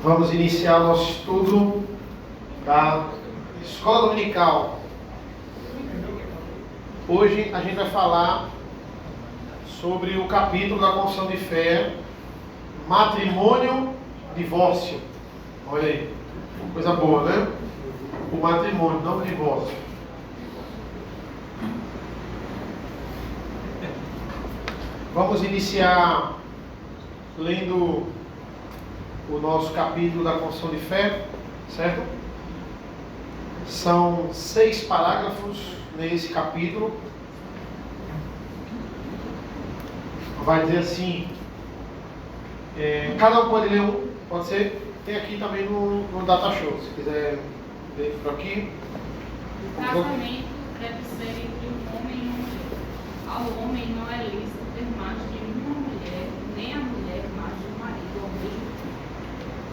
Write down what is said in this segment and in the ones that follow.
Vamos iniciar nosso estudo da Escola Dominical. Hoje a gente vai falar sobre o capítulo da Confissão de Fé, matrimônio, divórcio. Olha aí, coisa boa, né? O matrimônio, não o divórcio. Vamos iniciar lendo o nosso capítulo da Confissão de Fé, certo? São 6 parágrafos nesse capítulo. Vai dizer assim, cada um pode ler um, pode ser? Tem aqui também no Data Show, se quiser ler por aqui. O casamento deve ser entre um homem e uma mulher. Ao homem não é lícito ter mais de uma mulher, nem a mulher mais de um marido ao mesmo tempo.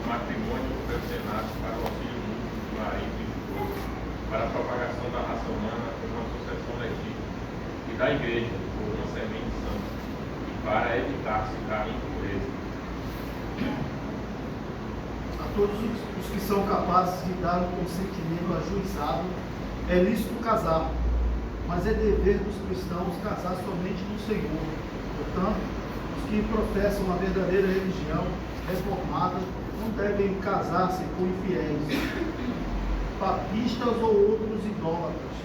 O matrimônio deve ser nascido para o auxílio mútuo do marido e do esposo, para a propagação da raça humana por uma sucessão legítima, e da igreja por uma semente santa, e para evitar-se da impureza. A todos os que são capazes de dar um consentimento ajuizado, é lícito casar, mas é dever dos cristãos casar somente no Senhor. Portanto, os que professam a verdadeira religião reformada não devem casar-se com infiéis, papistas ou outros idólatras.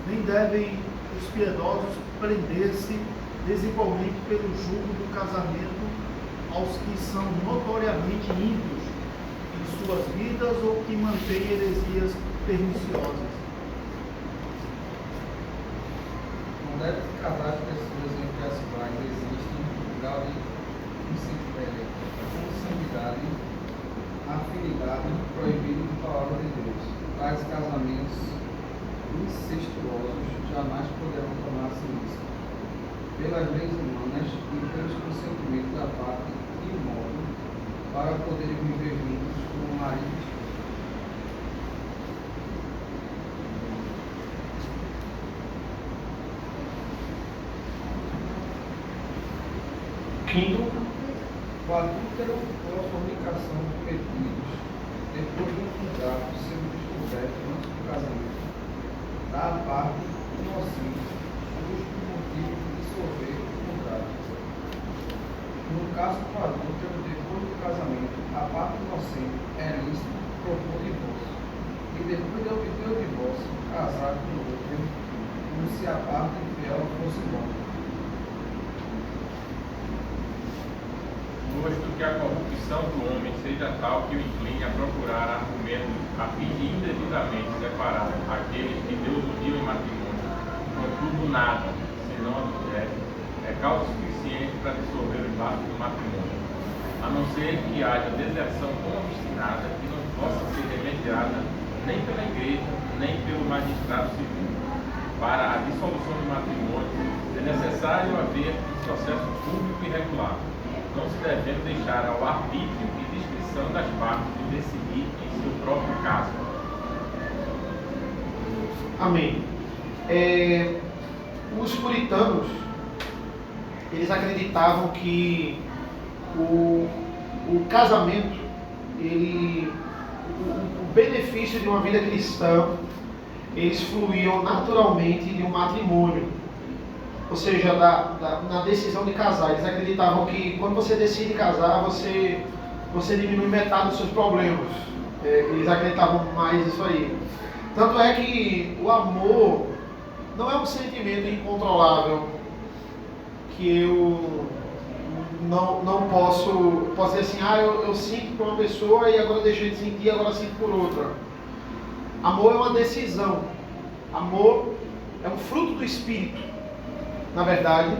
Nem devem os piedosos prender-se desigualmente pelo jugo do casamento aos que são notoriamente ímpios em suas vidas ou que mantêm heresias perniciosas. Não deve casar as pessoas entre as quais existe um grau de consanguinidade, afinidade proibido de palavra de Deus. Tais casamentos incestuosos jamais poderão tornar-se lícitos pelas leis humanas e pelos consentimentos da parte imóvel, para poderem viver juntos como marido e esposa. Quinto, O adúltero ou a fornicação cometidos depois de um contrato sendo descoberto antes do casamento, dá a parte inocente justo motivo de dissolver o contrato. No caso do adúltero, depois do casamento, a parte inocente é lícito propor divórcio, e depois de obter o divórcio, casar com o outro, como se a parte infiel fosse morta. Posto que a corrupção do homem seja tal que o incline a procurar argumentos a fim de indevidamente separar aqueles que Deus uniu em matrimônio, contudo nada, senão a mulher, é causa suficiente para dissolver os laços do matrimônio, a não ser que haja deserção tão obstinada que não possa ser remediada nem pela igreja, nem pelo magistrado civil. Para a dissolução do matrimônio é necessário haver um processo público e regular, não se devendo deixar ao arbítrio e discrição das partes de decidir em seu próprio caso. amém. Os puritanos, eles acreditavam que o casamento, o benefício de uma vida cristã, eles fluíam naturalmente de um matrimônio. Ou seja, na decisão de casar. Eles acreditavam que quando você decide casar, você diminui metade dos seus problemas. Eles acreditavam mais nisso aí. Tanto é que o amor não é um sentimento incontrolável que eu não posso dizer assim, eu sinto por uma pessoa e agora deixei de sentir, agora sinto por outra. Amor é uma decisão. Amor é um fruto do Espírito, na verdade,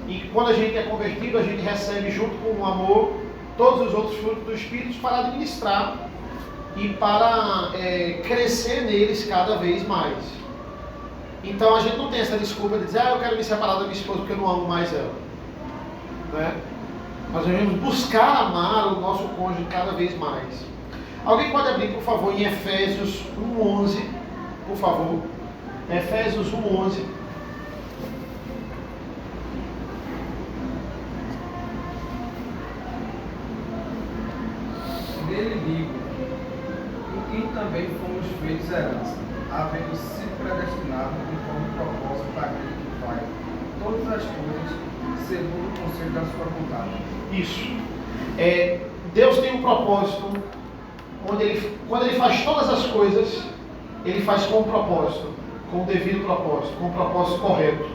e quando a gente é convertido, a gente recebe junto com o amor todos os outros frutos do Espírito para administrar e para crescer neles cada vez mais. Então a gente não tem essa desculpa de dizer, eu quero me separar da minha esposa porque eu não amo mais ela, né? Nós devemos buscar amar o nosso cônjuge cada vez mais. Alguém pode abrir, por favor, em Efésios 1:11, por favor. Efésios 1:11. Dele digo, em quem também fomos feitos herança, havendo sido predestinados conforme o propósito daquele que faz todas as coisas segundo o conselho da sua vontade. Isso. Deus tem um propósito, onde quando Ele faz todas as coisas, Ele faz com um propósito, com o devido propósito, com o propósito correto.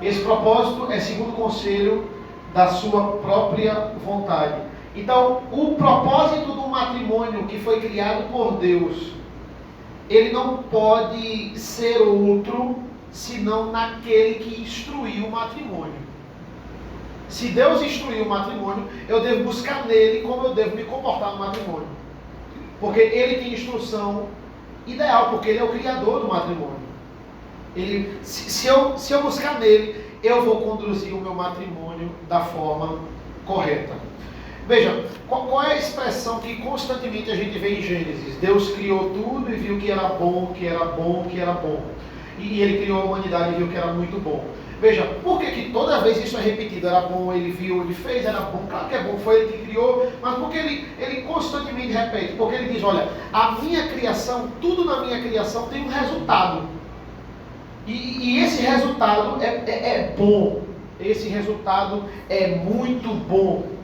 Esse propósito é segundo o conselho da sua própria vontade. Então, o propósito do matrimônio que foi criado por Deus, ele não pode ser outro senão naquele que instruiu o matrimônio. Se Deus instruiu o matrimônio, eu devo buscar nele como eu devo me comportar no matrimônio. Porque ele tem instrução ideal, porque ele é o criador do matrimônio. Se eu buscar nele, eu vou conduzir o meu matrimônio da forma correta. Veja, qual é a expressão que constantemente a gente vê em Gênesis? Deus criou tudo e viu que era bom, que era bom, que era bom. E ele criou a humanidade e viu que era muito bom. Veja, por que toda vez isso é repetido? Era bom, ele viu, ele fez, era bom. Claro que é bom, foi ele que criou, mas por que ele constantemente repete? Porque ele diz, olha, a minha criação, tudo na minha criação tem um resultado. E esse resultado é bom. Esse resultado é muito bom.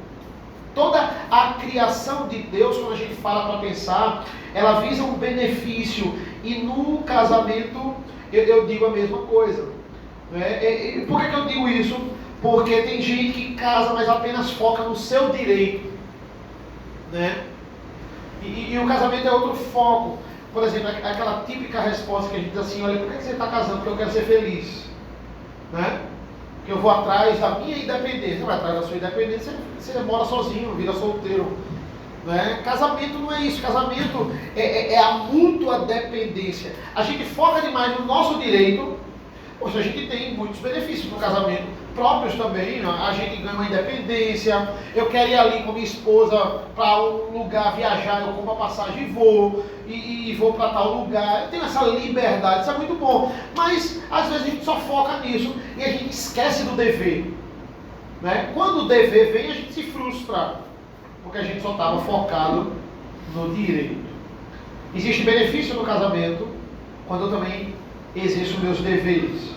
Toda a criação de Deus, quando a gente fala para pensar, ela visa um benefício. E no casamento, eu digo a mesma coisa. Por que eu digo isso? Porque tem gente que casa, mas apenas foca no seu direito. Né? E o casamento é outro foco. Por exemplo, aquela típica resposta que a gente diz assim, olha, por que você está casando? Porque eu quero ser feliz. Né? Porque eu vou atrás da minha independência. Você vai atrás da sua independência, você mora sozinho, vira solteiro. Né? Casamento não é isso. Casamento é a mútua dependência. A gente foca demais no nosso direito. Poxa, a gente tem muitos benefícios no casamento, próprios também, né? A gente ganha uma independência, eu quero ir ali com minha esposa para um lugar viajar, eu compro a passagem e vou, e vou para tal lugar, eu tenho essa liberdade, isso é muito bom, mas às vezes a gente só foca nisso e a gente esquece do dever. Né? Quando o dever vem, a gente se frustra, porque a gente só estava focado no direito. Existe benefício no casamento, quando eu também exerço meus deveres.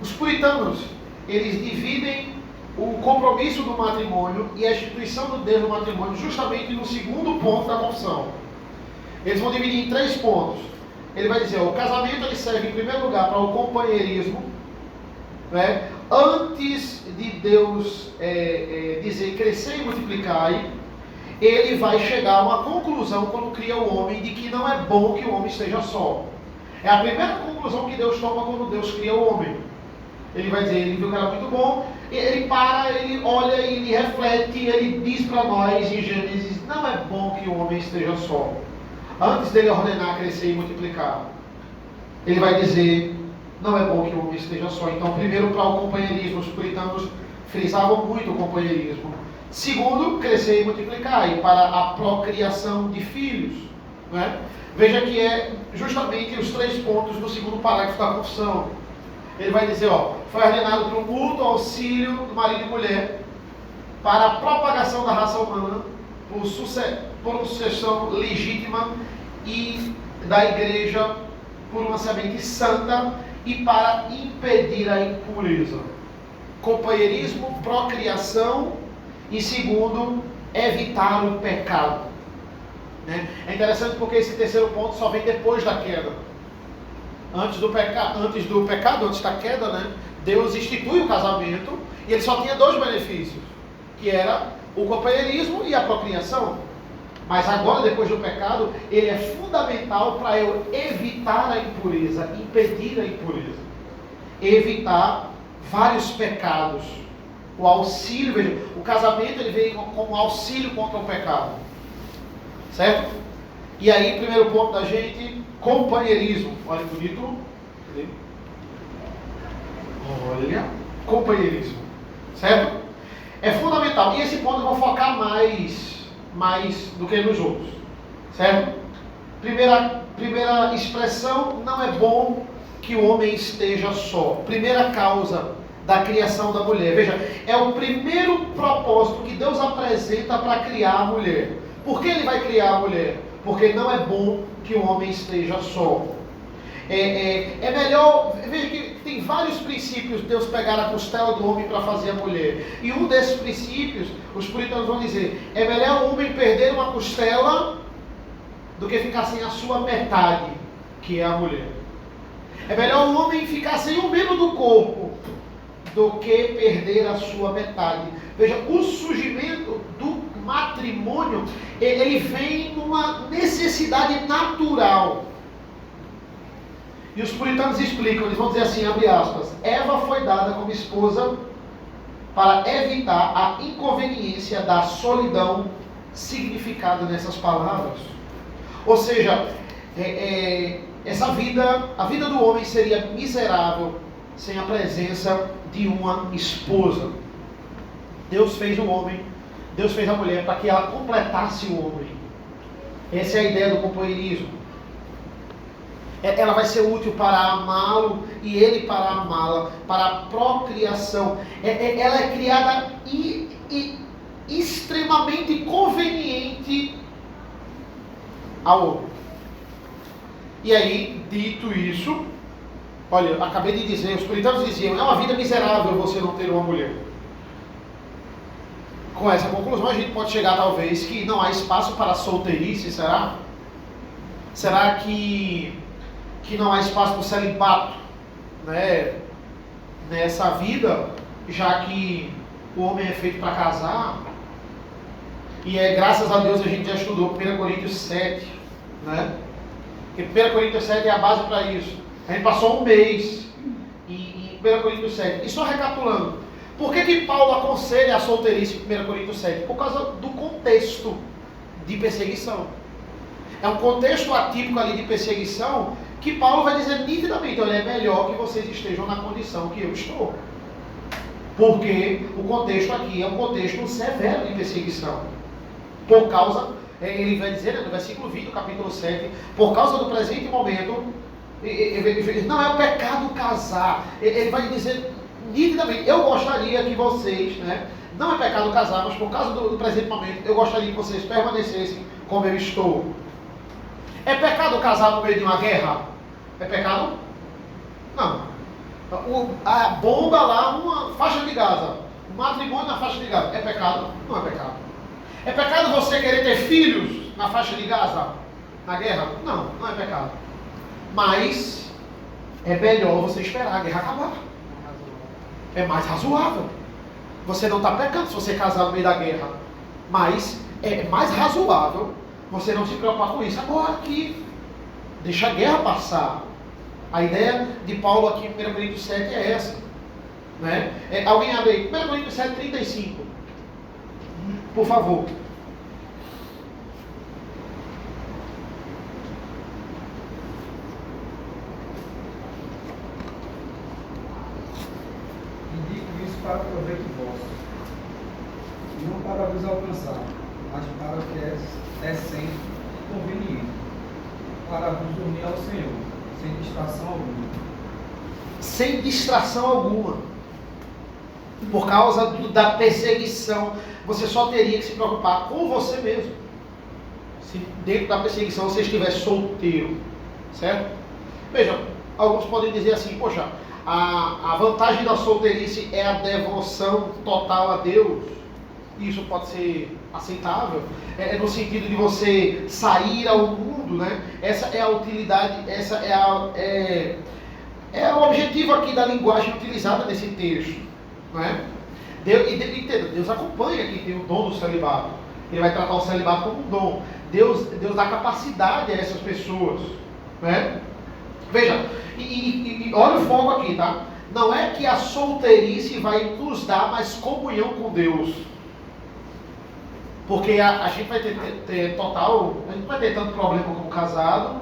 Os puritanos, eles dividem o compromisso do matrimônio e a instituição do Deus do matrimônio justamente no segundo ponto da confissão. Eles vão dividir em 3 pontos. Ele vai dizer, o casamento ele serve em primeiro lugar para o companheirismo, né? Antes de Deus dizer crescer e multiplicai, ele vai chegar a uma conclusão quando cria o homem de que não é bom que o homem esteja só. É a primeira conclusão que Deus toma quando Deus cria o homem. Ele vai dizer, ele viu que era muito bom, ele para, ele olha, ele reflete, ele diz para nós em Gênesis, não é bom que o homem esteja só. Antes dele ordenar crescer e multiplicar, ele vai dizer, não é bom que o homem esteja só. Então, primeiro para o companheirismo, os puritanos frisavam muito o companheirismo. Segundo, crescer e multiplicar, e para a procriação de filhos. Né? Veja que é justamente os 3 pontos do segundo parágrafo da confissão. Ele vai dizer, foi ordenado pelo mútuo auxílio do marido e mulher para a propagação da raça humana por sucessão legítima e da igreja por uma semente santa e para impedir a impureza. Companheirismo, procriação e segundo, evitar o pecado. É interessante porque esse terceiro ponto só vem depois da queda. Antes do pecado, antes da queda, né? Deus institui o casamento e ele só tinha 2 benefícios, que era o companheirismo e a procriação. Mas agora, depois do pecado, ele é fundamental para eu evitar a impureza, impedir a impureza. Evitar vários pecados. O auxílio, veja, o casamento ele vem como auxílio contra o pecado. Certo? E aí, primeiro ponto da gente, companheirismo. Olha que bonito. Cadê? Olha, companheirismo. Certo? É fundamental. E esse ponto eu vou focar mais do que nos outros. Certo? Primeira expressão, não é bom que o homem esteja só. Primeira causa da criação da mulher. Veja, é o primeiro propósito que Deus apresenta para criar a mulher. Por que ele vai criar a mulher? Porque não é bom que o homem esteja só. É melhor, veja que tem vários princípios de Deus pegar a costela do homem para fazer a mulher. E um desses princípios, os puritanos vão dizer, é melhor o homem perder uma costela do que ficar sem a sua metade, que é a mulher. É melhor o homem ficar sem um membro do corpo do que perder a sua metade. Veja, o surgimento do matrimônio, ele vem numa necessidade natural. E os puritanos explicam, eles vão dizer assim, abre aspas, Eva foi dada como esposa para evitar a inconveniência da solidão significada nessas palavras. Ou seja, essa vida, a vida do homem seria miserável sem a presença de uma esposa. Deus fez o homem, Deus fez a mulher para que ela completasse o homem. Essa é a ideia do companheirismo. Ela vai ser útil para amá-lo e ele para amá-la, para a procriação. Ela é criada extremamente conveniente ao homem. E aí, dito isso, olha, eu acabei de dizer, os puritanos diziam, é uma vida miserável você não ter uma mulher. Com essa conclusão a gente pode chegar talvez que não há espaço para a solteirice, será? Será que não há espaço para o celibato, né, nessa vida, já que o homem é feito para casar? E graças a Deus a gente já estudou 1 Coríntios 7, né? Porque 1 Coríntios 7 é a base para isso. A gente passou um mês em 1 Coríntios 7. E só recapitulando, por que Paulo aconselha a solteirice em 1 Coríntios 7? Por causa do contexto de perseguição. É um contexto atípico ali de perseguição que Paulo vai dizer nitidamente, olha, é melhor que vocês estejam na condição que eu estou. Porque o contexto aqui é um contexto severo de perseguição. Por causa, ele vai dizer no versículo 20 do capítulo 7, por causa do presente momento, não é o pecado casar. Ele vai dizer nitidamente, eu gostaria que vocês, né, não é pecado casar, mas por causa do presente momento, eu gostaria que vocês permanecessem como eu estou. É pecado casar no meio de uma guerra? É pecado? Não. A bomba lá, uma faixa de Gaza. O matrimônio na faixa de Gaza. É pecado? Não é pecado. É pecado você querer ter filhos na faixa de Gaza? Na guerra? Não, não é pecado. Mas é melhor você esperar a guerra acabar. É mais razoável. Você não está pecando se você casar no meio da guerra. Mas é mais razoável você não se preocupar com isso agora aqui. Deixa a guerra passar. A ideia de Paulo aqui em 1 Coríntios 7 é essa. Né? Alguém abre aí, 1 Coríntios 7, 35. Por favor. Indico isso para proveito vosso, não para vos alcançar, mas para o que é sempre conveniente, para vos unir ao Senhor, sem distração alguma. Sem distração alguma. Por causa da perseguição, você só teria que se preocupar com você mesmo. Se dentro da perseguição você estiver solteiro. Certo? Veja, alguns podem dizer assim, poxa, a vantagem da solteirice é a devoção total a Deus. Isso pode ser aceitável. No sentido de você sair ao mundo, né? Essa é a utilidade, essa é o objetivo aqui da linguagem utilizada nesse texto. Não é? Deus acompanha quem tem o dom do celibato. Ele vai tratar o celibato como um dom. Deus dá capacidade a essas pessoas. Né? Veja, e olha o foco aqui, tá? Não é que a solteirice vai nos dar mais comunhão com Deus. Porque a gente vai ter total, a gente não vai ter tanto problema como o casado,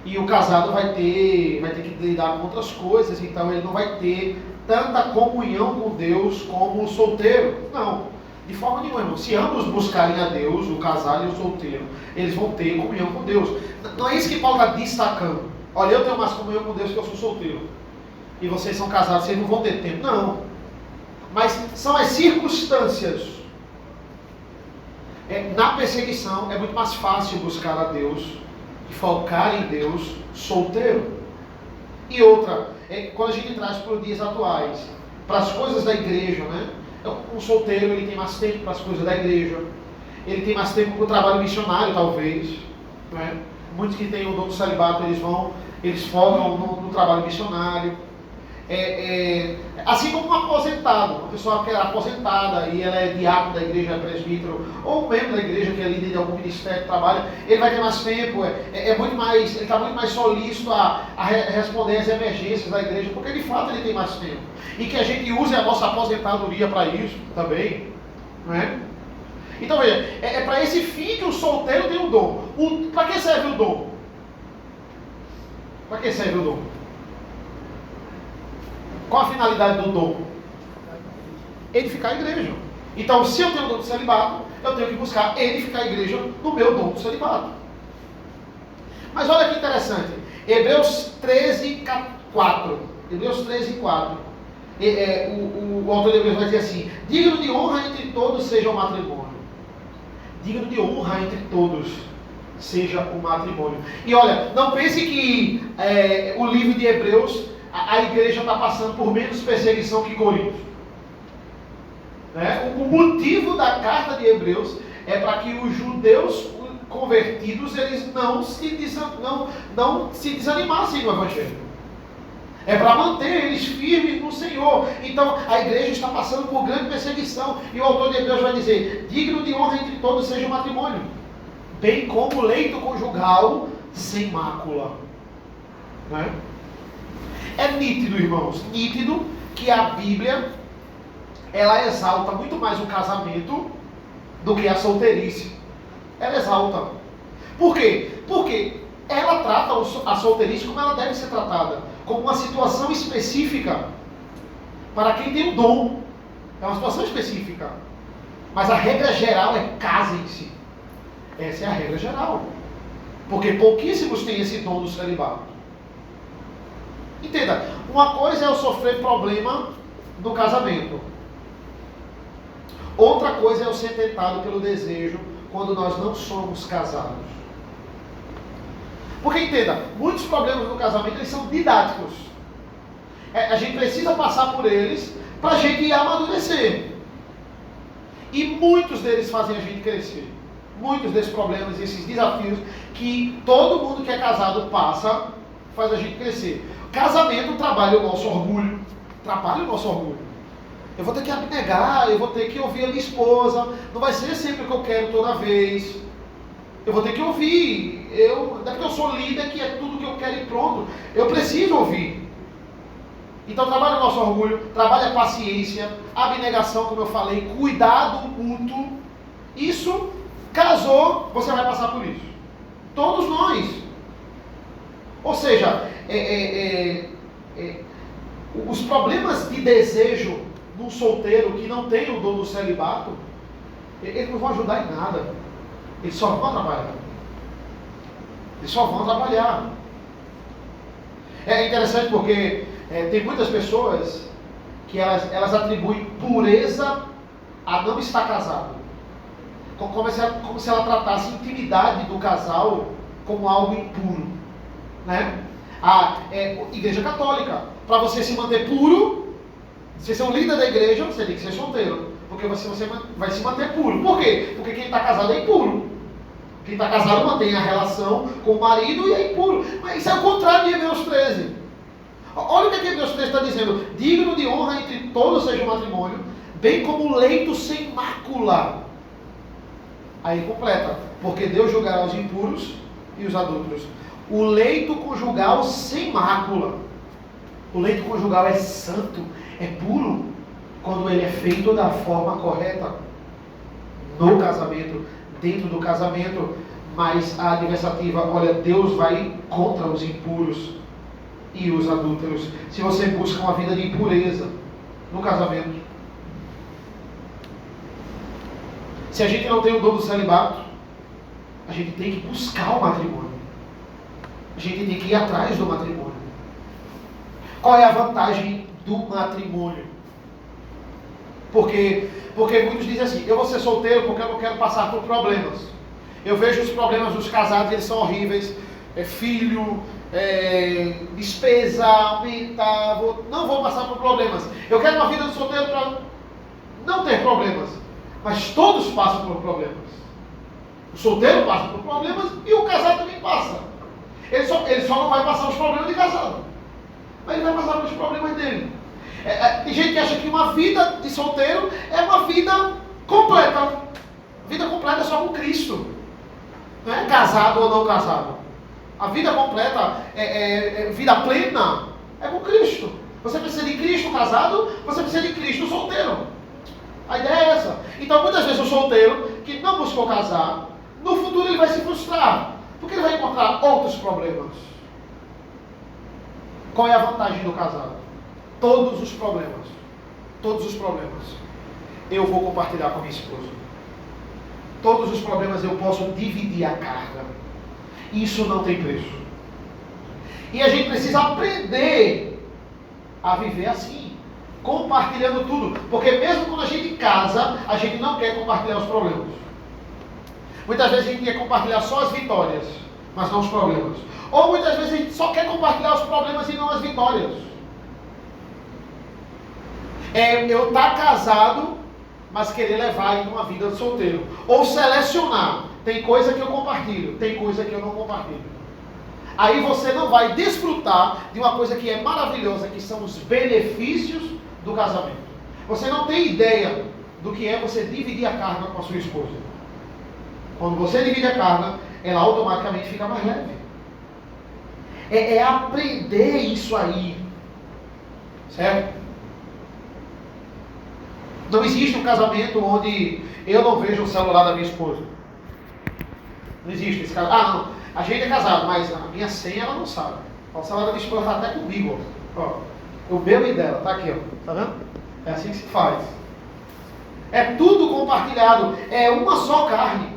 e o casado vai ter que lidar com outras coisas, então ele não vai ter tanta comunhão com Deus como o solteiro. Não, de forma nenhuma, irmão. Se ambos buscarem a Deus, o casado e o solteiro, eles vão ter comunhão com Deus. Não é isso que Paulo está destacando. Olha, eu tenho mais comunhão com Deus que eu sou solteiro. E vocês são casados, vocês não vão ter tempo. Não. Mas são as circunstâncias. Na perseguição é muito mais fácil buscar a Deus e focar em Deus solteiro. E outra, quando a gente traz para os dias atuais, para as coisas da igreja, né? Um solteiro, ele tem mais tempo para as coisas da igreja, ele tem mais tempo para o trabalho missionário, talvez, né? Muitos que têm o dom do celibato, eles focam no trabalho missionário. Assim como um aposentado, uma pessoa que é aposentada e ela é diácono da igreja, é presbítero, ou membro da igreja que é líder de algum ministério que trabalha, ele vai ter mais tempo, ele está muito mais solícito a responder às emergências da igreja, porque de fato ele tem mais tempo. E que a gente use a nossa aposentadoria para isso também, não é? Então veja, é para esse fim que o solteiro tem o dom. Para que serve o dom? Para que serve o dom? Qual a finalidade do dom? Edificar a igreja. Então, se eu tenho o dom do celibato, eu tenho que buscar edificar a igreja no meu dom do celibato. Mas olha que interessante. Hebreus 13, 4. Hebreus 13, 4. O autor de Hebreus vai dizer assim: digno de honra entre todos seja o matrimônio. Digno de honra entre todos seja o matrimônio. E olha, não pense que o livro de Hebreus, a igreja está passando por menos perseguição que Corinto. Né? O motivo da carta de Hebreus é para que os judeus convertidos eles não se desanimassem no Evangelho. É para manter eles firmes no Senhor. Então a igreja está passando por grande perseguição. E o autor de Hebreus vai dizer: digno de honra entre todos seja o matrimônio, bem como o leito conjugal sem mácula. Né? É nítido, irmãos, nítido que a Bíblia ela exalta muito mais o casamento do que a solteirice. Ela exalta. Por quê? Porque ela trata a solteirice como ela deve ser tratada, como uma situação específica para quem tem o dom. É uma situação específica. Mas a regra geral é casem-se. Essa é a regra geral. Porque pouquíssimos têm esse dom do celibato. Entenda, uma coisa é eu sofrer problema no casamento. Outra coisa é eu ser tentado pelo desejo quando nós não somos casados. Porque entenda, muitos problemas no casamento eles são didáticos. A gente precisa passar por eles para a gente amadurecer. E muitos deles fazem a gente crescer. Muitos desses problemas, esses desafios que todo mundo que é casado passa, faz a gente crescer. Casamento trabalha o nosso orgulho. Trabalha o nosso orgulho. Eu vou ter que abnegar, eu vou ter que ouvir a minha esposa. Não vai ser sempre o que eu quero toda vez. Eu vou ter que ouvir. Não é porque eu sou líder que é tudo que eu quero e pronto. Eu preciso ouvir. Então trabalha o nosso orgulho, trabalha a paciência, a abnegação, como eu falei, cuidado mútuo. Isso, casou, você vai passar por isso. Todos nós. Ou seja, os problemas de desejo num solteiro que não tem o dom do celibato, eles não vão ajudar em nada. Eles só vão atrapalhar. Eles só vão atrapalhar. É interessante porque tem muitas pessoas que elas atribuem pureza a não estar casado. Como se ela tratasse a intimidade do casal como algo impuro. Né? A Igreja Católica, para você se manter puro, se você é um líder da igreja, você tem que ser solteiro. Porque você vai se manter puro. Por quê? Porque quem está casado é impuro. Quem está casado mantém a relação com o marido e é impuro. Mas isso é o contrário de Hebreus 13. Olha o que Hebreus 13 está dizendo. Digno de honra entre todos seja o matrimônio, bem como o leito sem mácula. Aí completa. Porque Deus julgará os impuros e os adúlteros. O leito conjugal sem mácula. O leito conjugal é santo, é puro, quando ele é feito da forma correta. No casamento, dentro do casamento. Mas a adversativa, olha, Deus vai contra os impuros e os adúlteros. Se você busca uma vida de impureza no casamento. Se a gente não tem o dom do celibato, a gente tem que buscar o matrimônio. A gente tem que ir atrás do matrimônio. Qual é a vantagem do matrimônio? Porque muitos dizem assim, eu vou ser solteiro porque eu não quero passar por problemas. Eu vejo os problemas dos casados, eles são horríveis. Filho, despesa, aumenta, não vou passar por problemas. Eu quero uma vida de solteiro para não ter problemas. Mas todos passam por problemas. O solteiro passa por problemas e o casado também passa. Ele só não vai passar os problemas de casado. Mas ele vai passar pelos problemas dele. Tem gente que acha que uma vida de solteiro é uma vida completa. Vida completa é só com Cristo. Não é casado ou não casado. A vida completa, vida plena, é com Cristo. Você precisa de Cristo casado, você precisa de Cristo solteiro. A ideia é essa. Então muitas vezes o solteiro que não buscou casar, no futuro ele vai se frustrar. Porque ele vai encontrar outros problemas. Qual é a vantagem do casado? Todos os problemas. Todos os problemas. Eu vou compartilhar com a minha esposa. Todos os problemas eu posso dividir a carga. Isso não tem preço. E a gente precisa aprender a viver assim. Compartilhando tudo. Porque mesmo quando a gente casa, a gente não quer compartilhar os problemas. Muitas vezes a gente quer compartilhar só as vitórias, mas não os problemas. Ou muitas vezes a gente só quer compartilhar os problemas e não as vitórias. Eu estar casado, mas querer levar ainda uma vida de solteiro. Ou selecionar. Tem coisa que eu compartilho, tem coisa que eu não compartilho. Aí você não vai desfrutar de uma coisa que é maravilhosa, que são os benefícios do casamento. Você não tem ideia do que é você dividir a carga com a sua esposa. Quando você divide a carga, ela automaticamente fica mais leve. É aprender isso aí. Certo? Não existe um casamento onde eu não vejo o celular da minha esposa. Não existe esse caso. Não. A gente é casado, mas a minha senha ela não sabe. O celular da minha esposa está até comigo. Ó. Eu bebo dela, tá aqui, ó. Tá vendo? É assim que se faz. É tudo compartilhado. É uma só carne.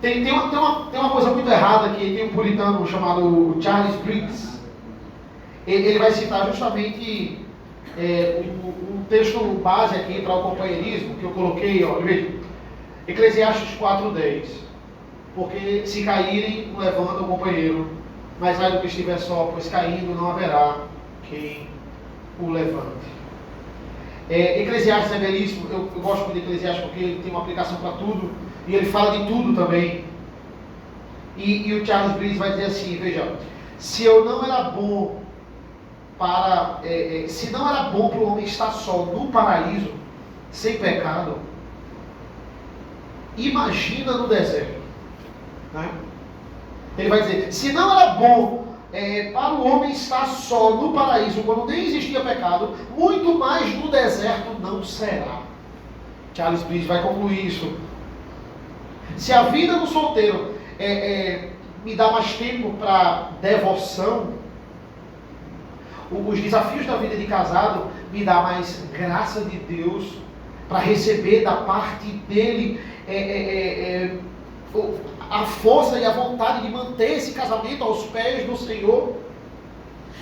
Tem uma coisa muito errada que tem um puritano chamado Charles Briggs. Ele vai citar justamente um texto base aqui para o companheirismo que eu coloquei, ó, veja. Eclesiastes 4:10. Porque se caírem, levanta o companheiro, mas ai do que estiver só, pois caindo não haverá quem o levante. Eclesiastes é belíssimo, eu gosto muito de Eclesiastes porque ele tem uma aplicação para tudo, e ele fala de tudo também. E o Charles Briggs vai dizer assim, veja, se não era bom para o homem estar só no paraíso, sem pecado, imagina no deserto. Né? Ele vai dizer, se não era bom para o homem estar só no paraíso, quando nem existia pecado, muito mais no deserto não será. Charles Briggs vai concluir isso. Se a vida do solteiro me dá mais tempo para devoção, os desafios da vida de casado me dá mais graça de Deus para receber da parte dele a força e a vontade de manter esse casamento aos pés do Senhor.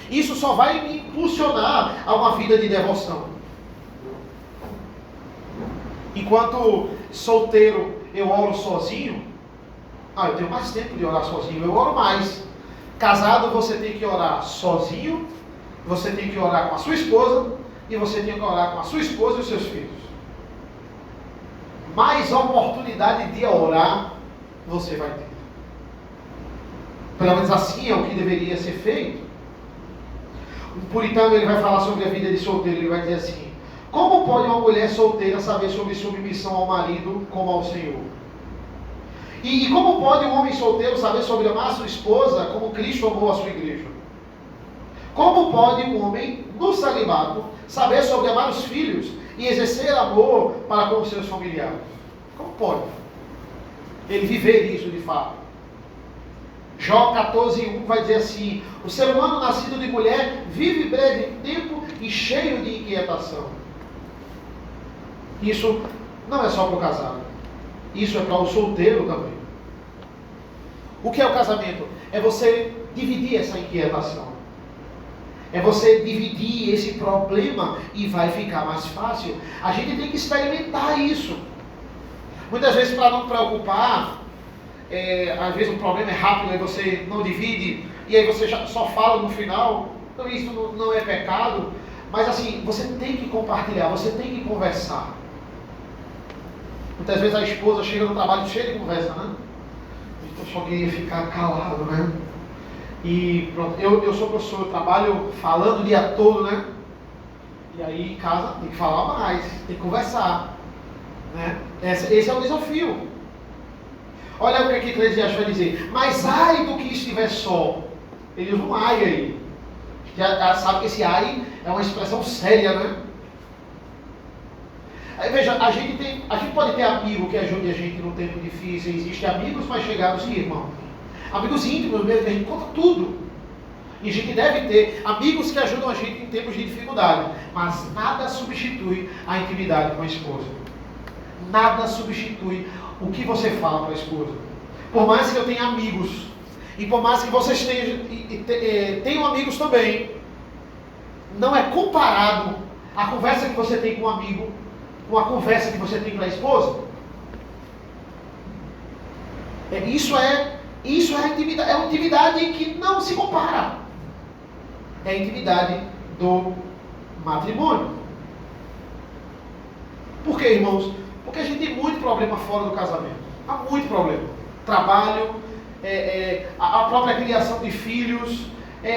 Isso só vai me impulsionar a uma vida de devoção. Enquanto solteiro eu oro sozinho, eu tenho mais tempo de orar sozinho, eu oro mais. Casado você tem que orar sozinho, você tem que orar com a sua esposa, e você tem que orar com a sua esposa e os seus filhos. Mais oportunidade de orar você vai ter. Pelo menos assim é o que deveria ser feito. O puritano ele vai falar sobre a vida de solteiro, ele vai dizer assim: como pode uma mulher solteira saber sobre submissão ao marido como ao Senhor? E como pode um homem solteiro saber sobre amar a sua esposa como Cristo amou a sua igreja? Como pode um homem no celibato saber sobre amar os filhos e exercer amor para com os seus familiares? Como pode ele viver isso de fato? Jó 14:1 vai dizer assim: o ser humano nascido de mulher vive breve tempo e cheio de inquietação. Isso não é só para o casado, isso é para o solteiro também. O que é o casamento? É você dividir essa inquietação. É você dividir esse problema e vai ficar mais fácil. A gente tem que experimentar isso. Muitas vezes, para não preocupar, às vezes o problema é rápido, aí você não divide, e aí você só fala no final. Então isso não é pecado, mas assim, você tem que compartilhar, você tem que conversar. Muitas vezes a esposa chega no trabalho cheia de conversa, né? Então só queria ficar calado, né? E pronto, eu sou professor, eu trabalho falando o dia todo, né? E aí em casa tem que falar mais, tem que conversar, né? Esse é o desafio. Olha o que aqui Eclesiastes vai dizer. Mas ai do que estiver só. Ele usa um ai aí. Já sabe que esse ai é uma expressão séria, né? Aí veja, a gente pode ter amigo que ajude a gente no tempo difícil. Existem amigos mais chegados que irmãos. Amigos íntimos mesmo, que a gente conta tudo. E a gente deve ter amigos que ajudam a gente em tempos de dificuldade. Mas nada substitui a intimidade com a esposa. Nada substitui o que você fala para a esposa. Por mais que eu tenha amigos, e por mais que vocês tenham amigos também, não é comparado a conversa que você tem com um amigo com a conversa que você tem com a esposa. Isso é a intimidade, é uma intimidade que não se compara. É a intimidade do matrimônio. Por quê, irmãos? Porque a gente tem muito problema fora do casamento. Há muito problema. Trabalho, a própria criação de filhos,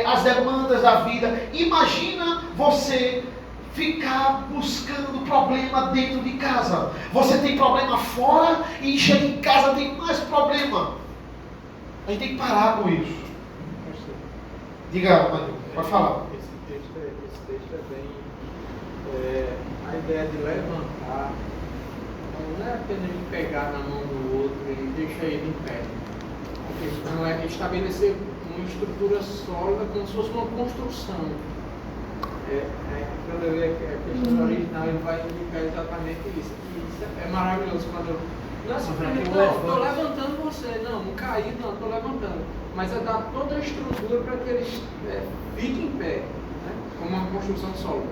as demandas da vida. Imagina você ficar buscando problema dentro de casa. Você tem problema fora e chega em casa tem mais problema. A gente tem que parar com isso. Diga, Manu, pode falar. Esse texto é bem... a ideia de levantar não é apenas de pegar na mão do outro e deixar ele em pé. A questão é estabelecer uma estrutura sólida como se fosse uma construção. Quando eu ler a questão original, ele vai indicar exatamente isso. E isso é maravilhoso quando eu... Não é simplesmente, estou levantando você, não caí, não, estou levantando. Mas é dar toda a estrutura para que eles fiquem em pé, né? Como uma construção sólida.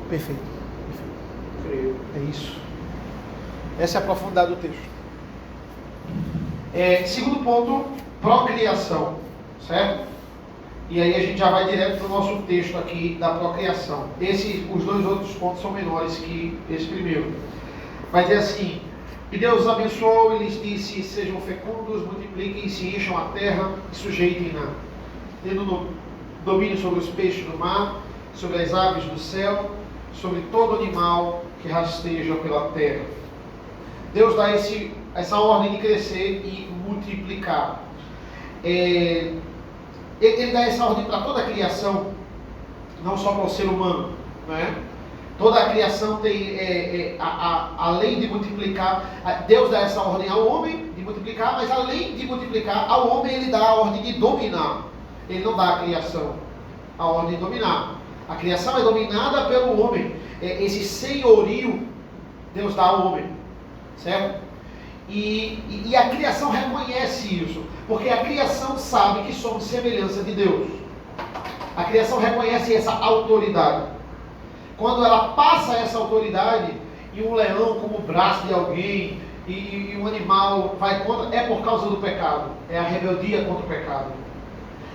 Perfeito. Creio. É isso. Essa é a profundidade do texto. Segundo ponto, procriação. Certo? E aí a gente já vai direto para o nosso texto aqui da procriação. Os dois outros pontos são menores que esse primeiro. Vai dizer assim: e Deus os abençoou e lhes disse: sejam fecundos, multipliquem-se, encham a terra e sujeitem-na, tendo domínio sobre os peixes do mar, sobre as aves do céu, sobre todo animal que rasteja pela terra. Deus dá essa ordem de crescer e multiplicar. Ele dá essa ordem para toda a criação, não só para o ser humano, né? Toda a criação tem, além de multiplicar, Deus dá essa ordem ao homem de multiplicar, mas além de multiplicar, ao homem ele dá a ordem de dominar. Ele não dá à criação a ordem de dominar. A criação é dominada pelo homem. Esse senhorio Deus dá ao homem, certo? E a criação reconhece isso, porque a criação sabe que somos semelhança de Deus. A criação reconhece essa autoridade. Quando ela passa essa autoridade, e um leão como o braço de alguém, e um animal vai contra, é por causa do pecado, é a rebeldia contra o pecado.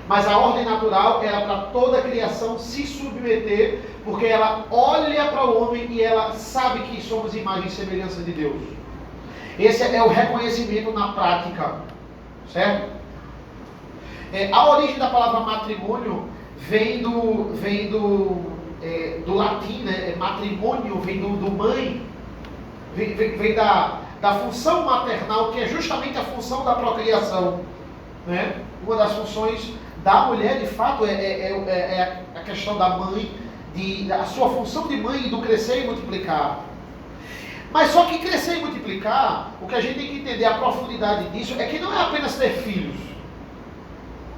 Mas a ordem natural era para toda a criação se submeter, porque ela olha para o homem e ela sabe que somos imagem e semelhança de Deus. Esse é o reconhecimento na prática, certo? A origem da palavra matrimônio vem do latim, né? Matrimônio vem do mãe, vem da função maternal, que é justamente a função da procriação, né? Uma das funções da mulher, de fato, é a questão da mãe, a sua função de mãe, do crescer e multiplicar. Mas só que crescer e multiplicar, o que a gente tem que entender, a profundidade disso, é que não é apenas ter filhos.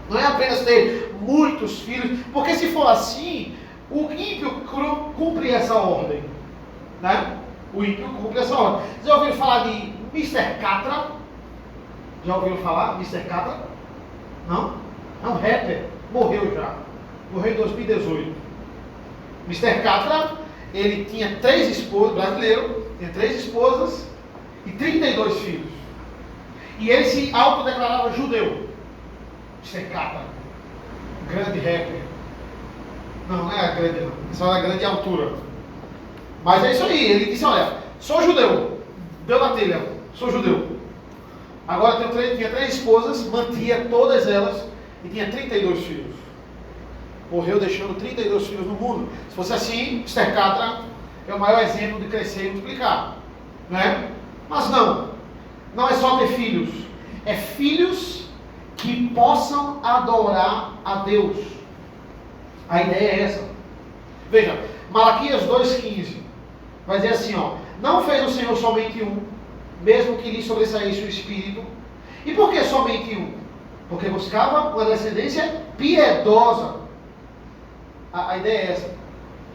Não é apenas ter muitos filhos, porque se for assim, o ímpio cumpre essa ordem, né? O ímpio cumpre essa ordem. Já ouviram falar de Mr. Catra? Já ouviram falar Mr. Catra? Não? É um rapper, morreu já. morreu em 2018. Mr. Catra, ele tinha 3 esposas, brasileiro, tinha 3 esposas e 32 filhos. E ele se autodeclarava judeu. Mr. Catra, grande rapper. Não é grande não, só é grande altura. Mas é isso aí, ele disse, olha, sou judeu. Deu na telha, sou judeu. Agora tinha 3 esposas, mantinha todas elas e tinha 32 filhos. Morreu deixando 32 filhos no mundo. Se fosse assim, Mr. Catra é o maior exemplo de crescer e multiplicar. Né? Mas não é só ter filhos. É filhos que possam adorar a Deus. A ideia é essa. Veja, Malaquias 2,15 vai dizer assim, ó, não fez o Senhor somente um, mesmo que lhe sobressaísse o Espírito. E por que somente um? Porque buscava uma descendência piedosa. A ideia é essa.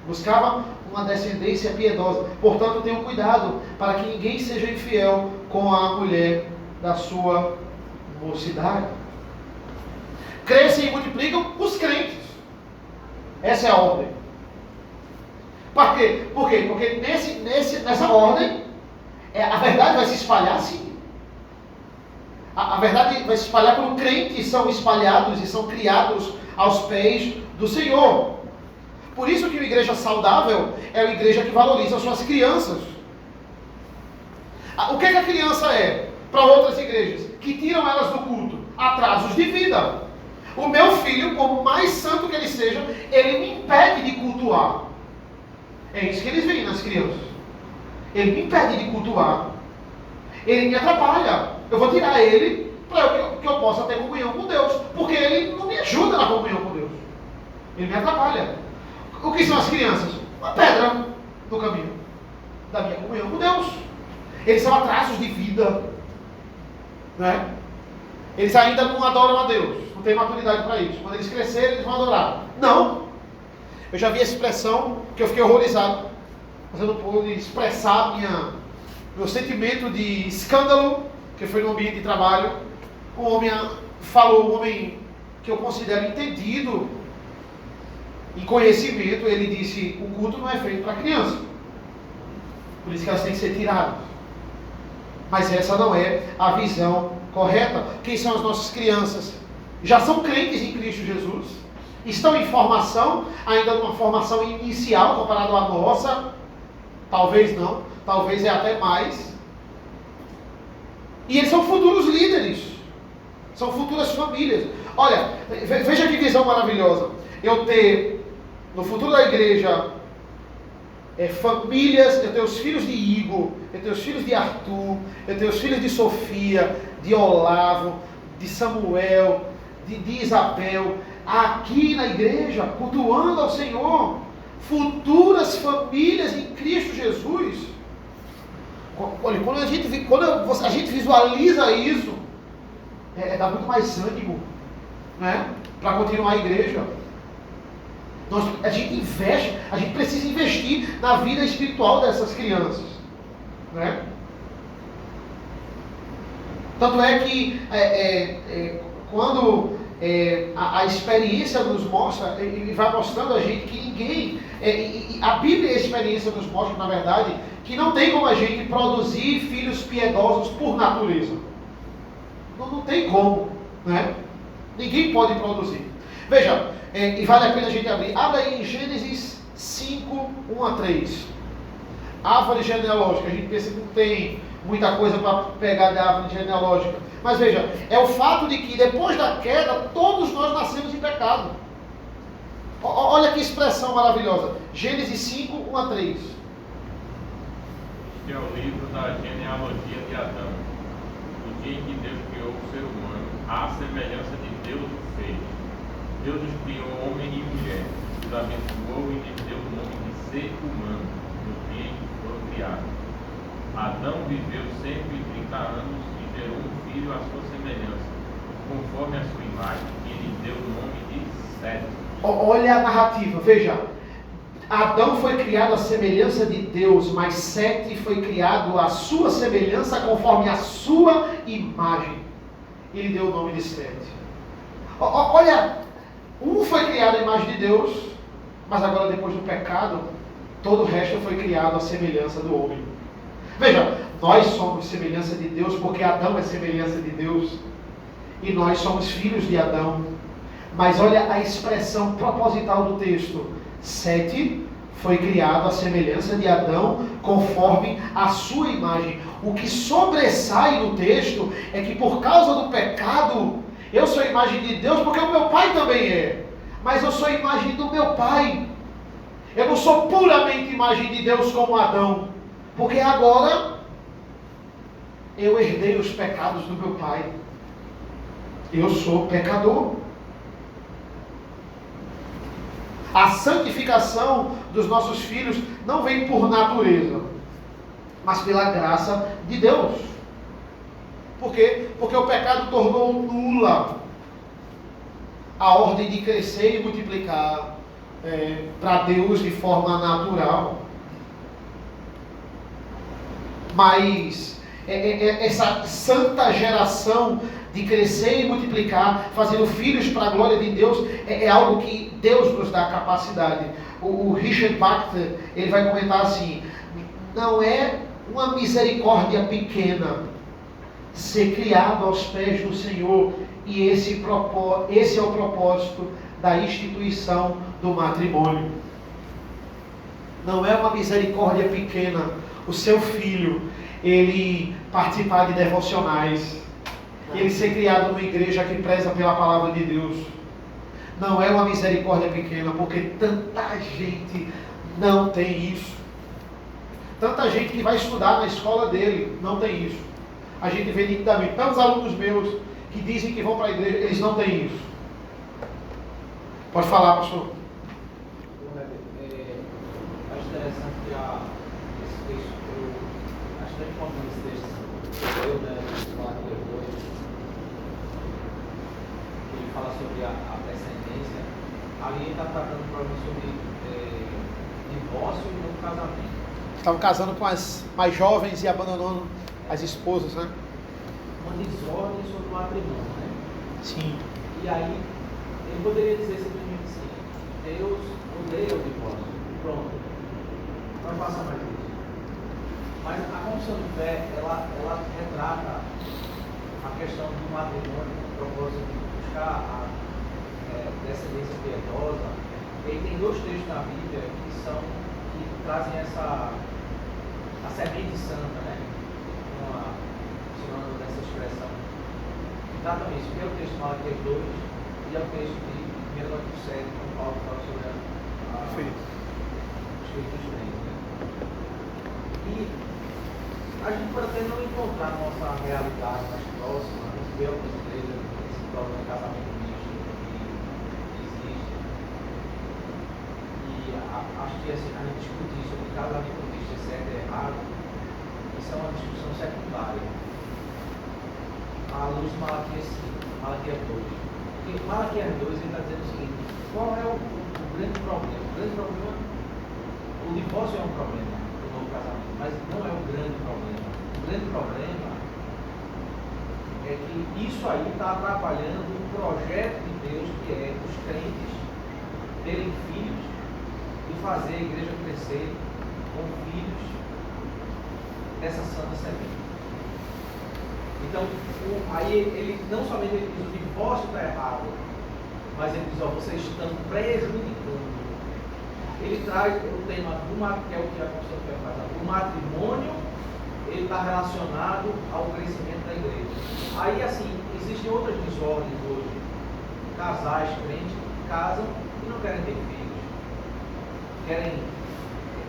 Buscava uma descendência piedosa. Portanto, tenham cuidado para que ninguém seja infiel com a mulher da sua mocidade. Crescem e multiplicam os crentes. Essa é a ordem. Por quê? Porque nessa ordem, a verdade vai se espalhar assim. A verdade vai se espalhar quando crentes são espalhados e são criados aos pés do Senhor. Por isso que uma igreja saudável é uma igreja que valoriza as suas crianças. O que a criança é para outras igrejas? Que tiram elas do culto? Atrasos de vida. O meu filho, por mais santo que ele seja, ele me impede de cultuar. É isso que eles veem nas crianças. Ele me impede de cultuar. Ele me atrapalha. Eu vou tirar ele para que eu possa ter comunhão com Deus. Porque ele não me ajuda na comunhão com Deus. Ele me atrapalha. O que são as crianças? Uma pedra no caminho da minha comunhão com Deus. Eles são atrasos de vida. Né? Eles ainda não adoram a Deus. Não tem maturidade para isso. Quando eles crescerem, eles vão adorar. Não. Eu já vi essa expressão que eu fiquei horrorizado. Mas eu não pude expressar meu sentimento de escândalo, que foi no ambiente de trabalho. Um homem falou, um homem que eu considero entendido em conhecimento, ele disse, o culto não é feito para criança. Por isso que elas têm que ser tiradas. Mas essa não é a visão correta. Quem são as nossas crianças? Já são crentes em Cristo Jesus. Estão em formação, ainda numa formação inicial comparado à nossa. Talvez não, talvez é até mais. E eles são futuros líderes. São futuras famílias. Olha, veja que visão maravilhosa. Eu ter, no futuro da igreja, famílias, eu tenho os filhos de Igor, eu tenho os filhos de Arthur, eu tenho os filhos de Sofia, de Olavo, de Samuel, de Isabel, aqui na igreja, cultuando ao Senhor, futuras famílias em Cristo Jesus. Olha, quando a gente visualiza isso, dá muito mais ânimo, né, para continuar a igreja. A gente precisa investir na vida espiritual dessas crianças, né? Tanto é que quando a experiência nos mostra, ele vai mostrando a gente que ninguém, a Bíblia e a experiência nos mostra, na verdade, que não tem como a gente produzir filhos piedosos por natureza. Não tem como, né? Ninguém pode produzir. Veja, e vale a pena a gente abrir. Abra aí em Gênesis 5, 1 a 3. Árvore genealógica. A gente pensa que não tem muita coisa para pegar da árvore genealógica. Mas veja, é o fato de que depois da queda, todos nós nascemos em pecado. Olha que expressão maravilhosa. Gênesis 5, 1 a 3. Este é o livro da genealogia de Adão. O dia em que Deus criou o ser humano, à semelhança de Deus o fez. Deus os criou homem e mulher, os abençoou e lhes deu o nome de ser humano, no dia em que foram criados. Adão viveu 130 anos e gerou um filho à sua semelhança, conforme a sua imagem, e lhe deu o nome de Sete. Olha a narrativa, veja. Adão foi criado à semelhança de Deus, mas Sete foi criado à sua semelhança, conforme a sua imagem. Ele deu o nome de Sete. Olha Um foi criado à imagem de Deus, mas agora depois do pecado, todo o resto foi criado à semelhança do homem. Veja, nós somos semelhança de Deus porque Adão é semelhança de Deus. E nós somos filhos de Adão. Mas olha a expressão proposital do texto. Sete foi criado à semelhança de Adão, conforme a sua imagem. O que sobressai no texto é que por causa do pecado, eu sou a imagem de Deus porque o meu pai também é. Mas eu sou a imagem do meu pai. Eu não sou puramente imagem de Deus como Adão. Porque agora eu herdei os pecados do meu pai. Eu sou pecador. A santificação dos nossos filhos não vem por natureza, mas pela graça de Deus. Por quê? Porque o pecado tornou nula a ordem de crescer e multiplicar para Deus de forma natural. Mas essa santa geração de crescer e multiplicar, fazendo filhos para a glória de Deus, é algo que Deus nos dá capacidade. O Richard Baxter, ele vai comentar assim: não é uma misericórdia pequena ser criado aos pés do Senhor, e esse é o propósito da instituição do matrimônio. Não é uma misericórdia pequena o seu filho, ele participar de devocionais, ele ser criado numa igreja que preza pela palavra de Deus. Não é uma misericórdia pequena, porque tanta gente não tem isso. Tanta gente que vai estudar na escola dele não tem isso. A gente vê nitidamente, tantos alunos meus que dizem que vão para a igreja, eles não têm isso. Pode falar, pastor. Acho interessante que esse texto, eu acho tão importante esse texto, eu, né, Malaquias 2, ele fala sobre a descendência. Ali ele está tratando provavelmente sobre divórcio e novo casamento. Estavam casando com as mais jovens e abandonando as esposas, né? Uma desordem sobre o matrimônio, né? Sim. E aí, ele poderia dizer simplesmente assim: Deus odeia o divórcio. Pronto. Não passa mais isso. Mas a confissão de fé, ela retrata a questão do matrimônio, com o propósito de buscar a descendência piedosa. Ele tem dois textos na Bíblia que trazem a semente santa, né? Chamando dessa expressão. Trata isso, que é o texto de Malaquias 2 e é o texto de 1 Coríntios 7, quando Paulo fala sobre os filhos dos bens, né? E a gente pode até não encontrar na nossa realidade mais próxima, a gente vê algumas igrejas, esse problema de casamento misto que existe. E acho que assim, a gente discutir sobre casamento misto é certo e errado, isso é uma discussão secundária. À luz de Malaquias 5, Malaquias 2. Porque Malaquias 2 ele está dizendo o seguinte: qual é o grande problema? O grande problema, o divórcio é um problema do novo casamento, mas não é o grande problema. O grande problema é que isso aí está atrapalhando o projeto de Deus, que é os crentes terem filhos e fazer a igreja crescer com filhos dessa santa semente. Então, aí ele não somente ele diz o divórcio está errado, mas ele diz: ó, vocês estão prejudicando. Ele traz o tema que é o que a Constituição quer fazer. O matrimônio, ele está relacionado ao crescimento da igreja. Aí, assim, existem outras desordens hoje. Casais, crentes, que casam e não querem ter filhos.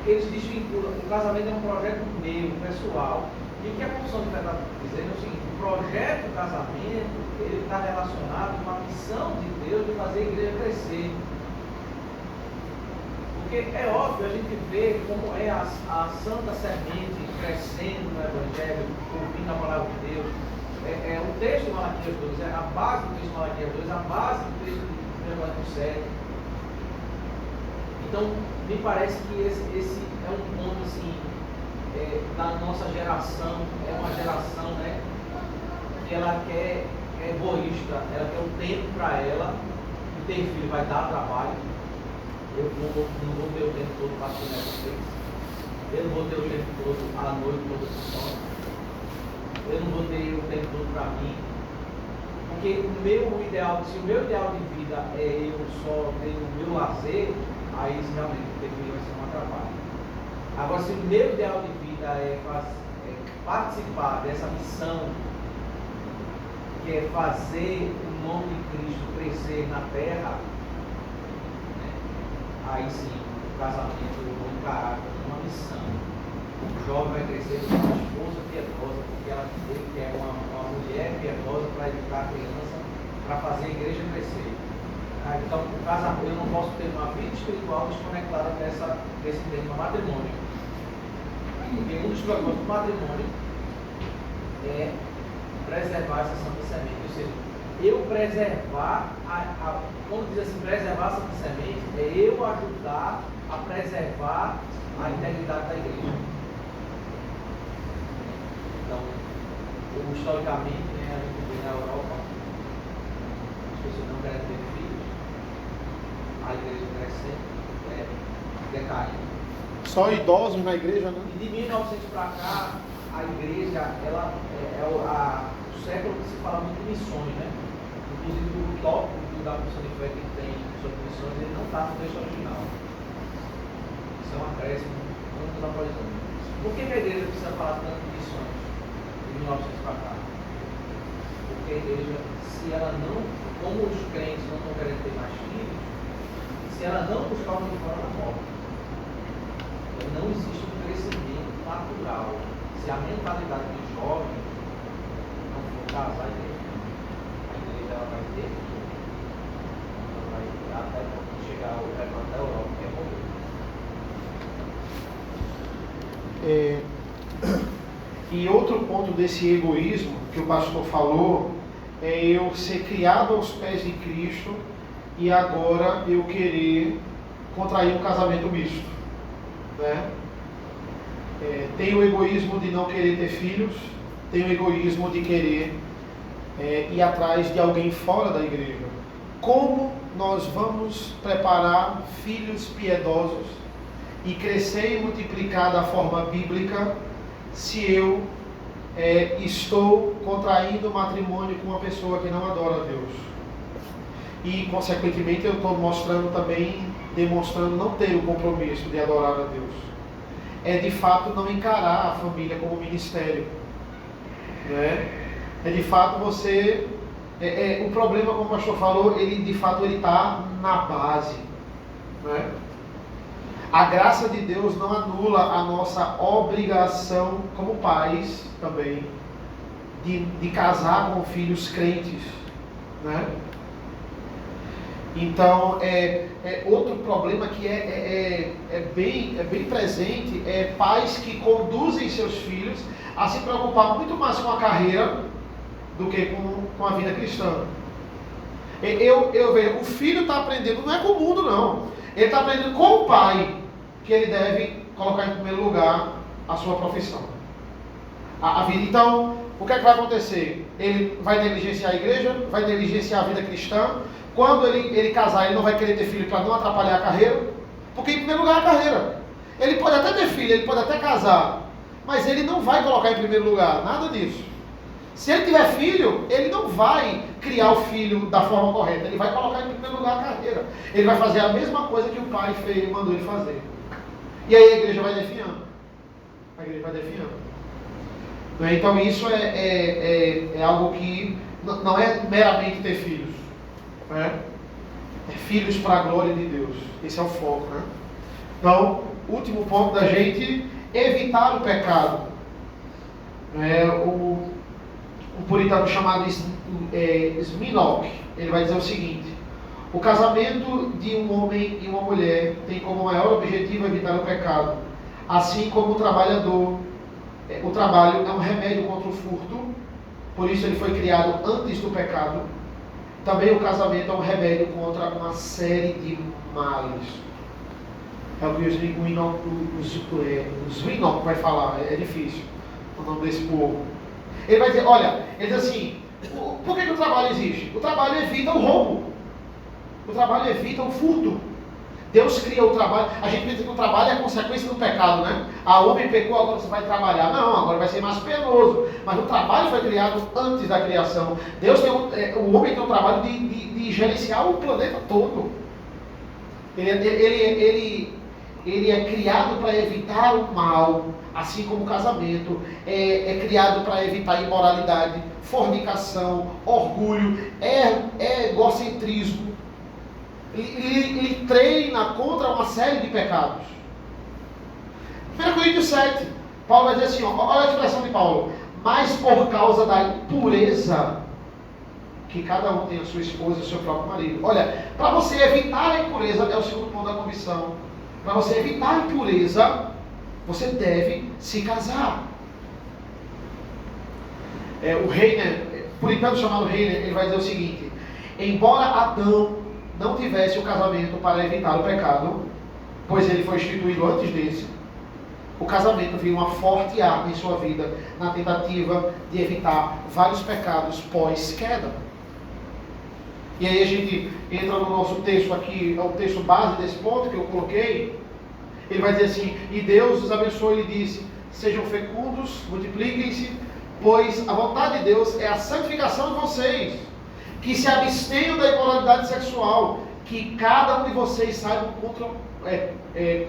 Eles desvinculam. O casamento é um projeto meu, pessoal. E o que a Constituição está dizendo é o seguinte: o projeto do casamento, ele está relacionado com a missão de Deus de fazer a igreja crescer. Porque é óbvio, a gente vê como é a santa semente crescendo no Evangelho, ouvindo a palavra de Deus. O texto de Malaquias 2, a base do texto de Malaquias 2, a base do texto de 1 Coríntios 7. Então, me parece que esse é um ponto assim, da nossa geração, é uma geração, né, que ela quer, é egoísta, ela quer o tempo para ela, o ter filho vai dar trabalho. Eu não vou ter o tempo todo para estudar vocês. Eu não vou ter o tempo todo, a noite toda função. Eu não vou ter o tempo todo para mim. Porque o meu ideal, se o meu ideal de vida é eu só ter o meu lazer, aí realmente ter filho vai ser um trabalho. Agora, se o meu ideal de vida é participar dessa missão, que é fazer o nome de Cristo crescer na terra, né? Aí sim, o casamento eu vou encarar como uma missão. O jovem vai crescer com uma esposa piedosa, porque ele quer uma mulher piedosa para educar a criança, para fazer a igreja crescer. Então, o casamento, eu não posso ter uma vida espiritual desconectada desse tema matrimônio. Porque um dos propósitos do matrimônio é preservar essa santa semente. Ou seja, eu preservar, quando diz assim, preservar a santa semente, é eu ajudar a preservar a integridade da igreja. Então, historicamente, né, a gente vê na Europa, as pessoas não querem ter filhos, a igreja crescendo, decaindo. Só idosos na igreja, né? E de 1900 para cá, a igreja, ela o século que se fala muito de missões, né? Inclusive o tópico da missão de fé que tem sobre missões, ele não está no texto original. Isso é um acréscimo, muito atualizando. Por que a igreja precisa falar tanto de missões de 1900 para cá? Porque a igreja, se ela não, como os crentes não estão querendo ter mais filhos, se ela não buscar o de fora, ela morre. Não existe um crescimento natural. Se a mentalidade do jovem não for casar e ter filho, a igreja ela vai ter filho. Ela vai até chegar ao retorno da Europa, que é morrer. E outro ponto desse egoísmo que o pastor falou é eu ser criado aos pés de Cristo e agora eu querer contrair um casamento misto. Né? Tem o egoísmo de não querer ter filhos, tem o egoísmo de querer ir atrás de alguém fora da igreja. Como nós vamos preparar filhos piedosos e crescer e multiplicar da forma bíblica se eu estou contraindo matrimônio com uma pessoa que não adora a Deus? E, consequentemente, eu estou demonstrando não ter o compromisso de adorar a Deus. É de fato não encarar a família como ministério, né? É de fato você, o problema, como o pastor falou, ele de fato está na base, né? A graça de Deus não anula a nossa obrigação como pais também de casar com filhos crentes, né? Então, outro problema que é bem presente é pais que conduzem seus filhos a se preocupar muito mais com a carreira do que com a vida cristã. Eu vejo, o filho está aprendendo, não é com o mundo não, ele está aprendendo com o pai que ele deve colocar em primeiro lugar a sua profissão, a vida. Então, o que é que vai acontecer? Ele vai negligenciar a igreja, vai negligenciar a vida cristã. Quando ele casar, ele não vai querer ter filho para não atrapalhar a carreira, porque em primeiro lugar é a carreira. Ele pode até ter filho, ele pode até casar, mas ele não vai colocar em primeiro lugar, nada disso. Se ele tiver filho, ele não vai criar o filho da forma correta, ele vai colocar em primeiro lugar a carreira. Ele vai fazer a mesma coisa que o pai fez e mandou ele fazer. E aí a igreja vai definhando. A igreja vai definhando. Então isso é algo que não é meramente ter filhos. Né? É filhos para a glória de Deus. Esse é o foco, né? Então, último ponto da gente, evitar o pecado. O puritano chamado Smirnoff, ele vai dizer o seguinte: o casamento de um homem e uma mulher tem como maior objetivo evitar o pecado, assim como o trabalho é um remédio contra o furto, por isso ele foi criado antes do pecado. Também o casamento é um remédio contra uma série de males. É o que o Zwinnock vai falar, é difícil o nome desse povo. Ele vai dizer, olha, ele diz assim, por que o trabalho existe? O trabalho evita o roubo. O trabalho evita o furto. Deus cria o trabalho. A gente pensa que o trabalho é a consequência do pecado, né? O homem pecou, agora você vai trabalhar. Não, agora vai ser mais penoso. Mas o trabalho foi criado antes da criação. Deus tem o homem tem o trabalho de gerenciar o planeta todo. Ele é criado para evitar o mal, assim como o casamento. É criado para evitar imoralidade, fornicação, orgulho, egocentrismo. Ele treina contra uma série de pecados. 1 Coríntios 7, Paulo vai dizer assim, olha a expressão de Paulo: mas por causa da impureza, que cada um tem a sua esposa e o seu próprio marido. Olha, para você evitar a impureza, é o segundo ponto da convicção. Para você evitar a impureza, você deve se casar. O Reiner, puritano chamado Reiner, ele vai dizer o seguinte: embora Adão não tivesse o casamento para evitar o pecado, pois ele foi instituído antes desse, o casamento viu uma forte arma em sua vida na tentativa de evitar vários pecados pós-queda. E aí a gente entra no nosso texto aqui, é o texto base desse ponto que eu coloquei. Ele vai dizer assim: e Deus os abençoou e lhe disse: sejam fecundos, multipliquem-se, pois a vontade de Deus é a santificação de vocês, que se abstenham da imoralidade sexual, que cada um de vocês saiba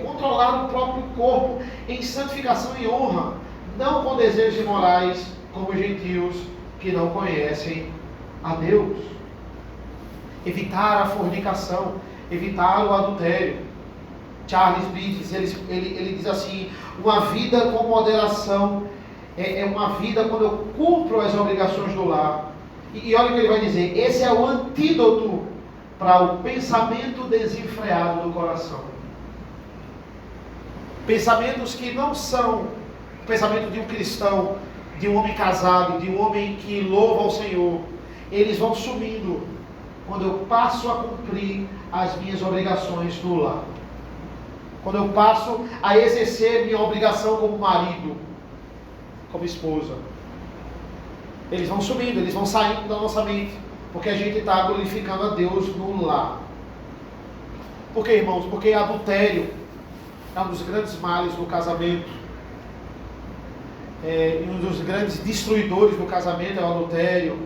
controlar o próprio corpo em santificação e honra, não com desejos imorais, como os gentios que não conhecem a Deus. Evitar a fornicação, evitar o adultério. Charles Bridges, ele diz assim: uma vida com moderação é uma vida quando eu cumpro as obrigações do lar. E olha o que ele vai dizer: esse é o antídoto para o pensamento desenfreado do coração. Pensamentos que não são o pensamento de um cristão, de um homem casado, de um homem que louva ao Senhor. Eles vão sumindo quando eu passo a cumprir as minhas obrigações no lar. Quando eu passo a exercer minha obrigação como marido, como esposa. Eles vão sumindo, eles vão saindo da nossa mente, porque a gente está glorificando a Deus no lar. Por quê, irmãos? Porque adultério é um dos grandes males do casamento. Um dos grandes destruidores do casamento é o adultério.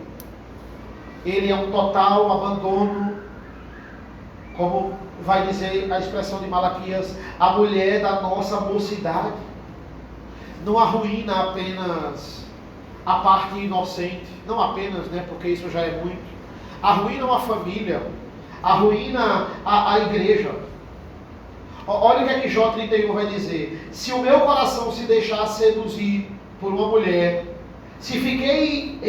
Ele é um total abandono, como vai dizer a expressão de Malaquias, a mulher da nossa mocidade. Não arruína apenas a parte inocente, não apenas, né, porque isso já é muito. Arruína uma família, arruína a igreja. Olha o que é que Jó 31 vai dizer: se o meu coração se deixar seduzir por uma mulher, se fiquei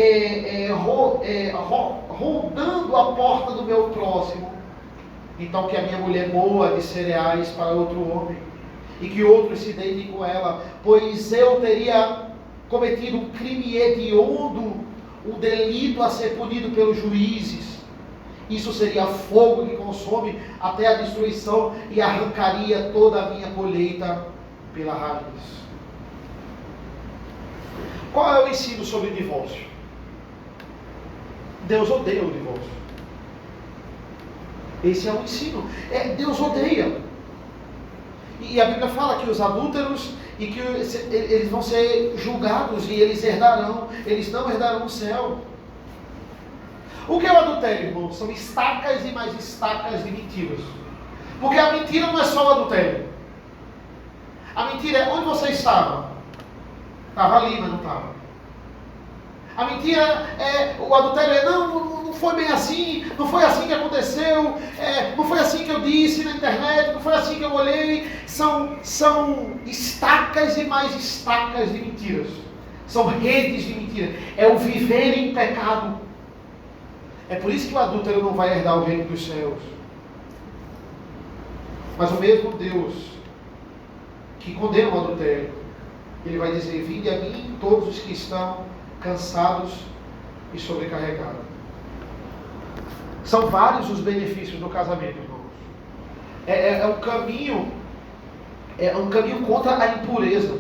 rondando a porta do meu próximo, então que a minha mulher moa de cereais para outro homem, e que outros se deitem com ela, pois eu teria cometido um crime hediondo, um delito a ser punido pelos juízes. Isso seria fogo que consome até a destruição e arrancaria toda a minha colheita pela raiz. Qual é o ensino sobre o divórcio? Deus odeia o divórcio. Esse é o ensino. Deus odeia. E a Bíblia fala que os adúlteros e que eles vão ser julgados e eles não herdarão o céu. O que é o adultério, irmão? São estacas e mais estacas de mentiras. Porque a mentira não é só o adultério. A mentira é onde você estava. Estava ali, mas não estava. A mentira o adultério é, não foi bem assim, não foi assim que aconteceu, não foi assim que eu disse na internet, não foi assim que eu olhei. São estacas e mais estacas de mentiras. São redes de mentiras. É o viver em pecado. É por isso que o adúltero não vai herdar o reino dos céus. Mas o mesmo Deus que condena o adultério, Ele vai dizer: vinde a mim todos os que estão cansados e sobrecarregados. São vários os benefícios do casamento, irmãos. É um caminho contra a impureza.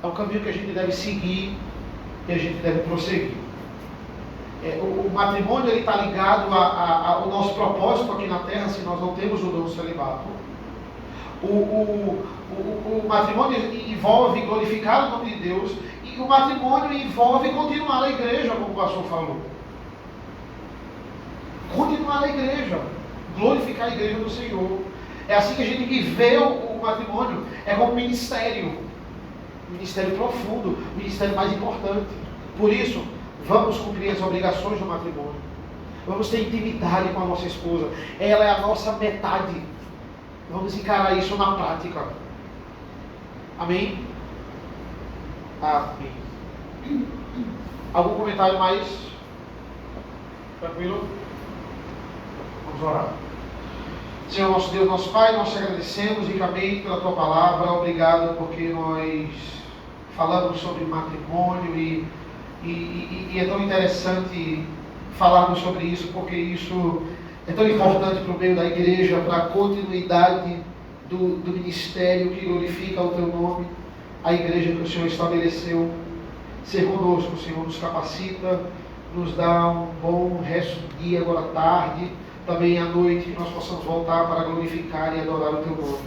É um caminho que a gente deve seguir e a gente deve prosseguir. O matrimônio está ligado ao nosso propósito aqui na terra, se nós não temos o dom do celibato. O matrimônio envolve glorificar o nome de Deus, e o matrimônio envolve continuar a igreja, como o pastor falou. Continuar a igreja, glorificar a igreja do Senhor. É assim que a gente vê o matrimônio, é como um ministério profundo, o ministério mais importante. Por isso, vamos cumprir as obrigações do matrimônio. Vamos ter intimidade com a nossa esposa. Ela é a nossa metade. Vamos encarar isso na prática. Amém? Amém. Algum comentário mais? Tranquilo? Vamos orar. Senhor nosso Deus, nosso Pai, nós te agradecemos ricamente pela Tua palavra. Obrigado porque nós falamos sobre matrimônio e é tão interessante falarmos sobre isso, porque isso é tão importante para o meio da igreja, para a continuidade do ministério que glorifica o Teu nome, a igreja que o Senhor estabeleceu. Ser conosco, Senhor, nos capacita, nos dá um bom resto do dia, agora à tarde, também à noite, que nós possamos voltar para glorificar e adorar o Teu nome.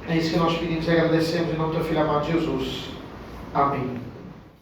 É isso que nós pedimos e agradecemos em nome do Teu Filho amado Jesus. Amém.